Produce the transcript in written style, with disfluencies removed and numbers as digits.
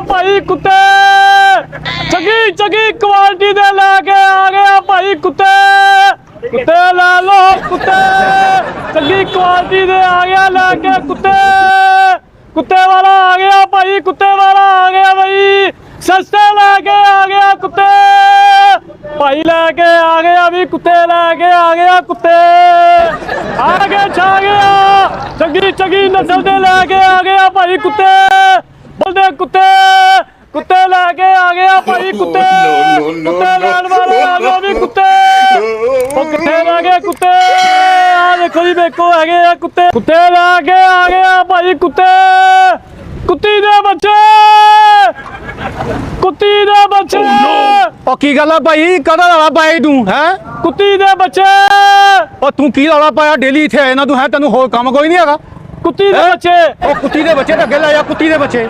भाई कुत्ते चंगी चंगी क्वालिटी दे लेके आ गया भाई कुत्ते कुत्ते ला लो कुत्ते चंगी क्वालिटी दे आ गया लेके कुत्ते कुत्ते वाला आ गया भाई कुत्ते वाला आ गया भाई सस्ते लेके आ गया कुत्ते भाई लेके आ गया भी कुत्ते लेके आ गया कुत्ते आगे छा गया चंगी चंगी नस्ल दे लेके आ गया भाई कुत्ते बोलते कुत्ते कुत्ते लेके आ गया भाई कुत्ते कुत्ते लैन वाले आ गए भी कुत्ते कुत्ते लेके कुत्ते आ देखो जी देखो है कुत्ते कुत्ते लेके आ गया भाई कुत्ते कुत्ती दे बच्चे कुत्ती दे बच्चे ਉਹ ਕੀ ਗੱਲ ਆ ਭਾਈ ਕਦਾ ਰੌਲਾ ਪਾਇਆ ਤੂੰ ਹੈ कुत्ती दे बच्चे ਉਹ ਤੂੰ ਕੀ ਰੌਲਾ ਪਾਇਆ ਡੇਲੀ ਇੱਥੇ ਆਏ ਨਾ ਤੂੰ ਹੈ ਤੈਨੂੰ ਹੋਰ ਕੰਮ ਕੋਈ ਨਹੀਂ ਹੈਗਾ कुत्ती दे बच्चे ਉਹ ਕੁੱਤੀ ਦੇ ਬੱਚੇ ਤਾਂ ਅੱਗੇ ਲੈ ਜਾ ਕੁੱਤੀ ਦੇ ਬੱਚੇ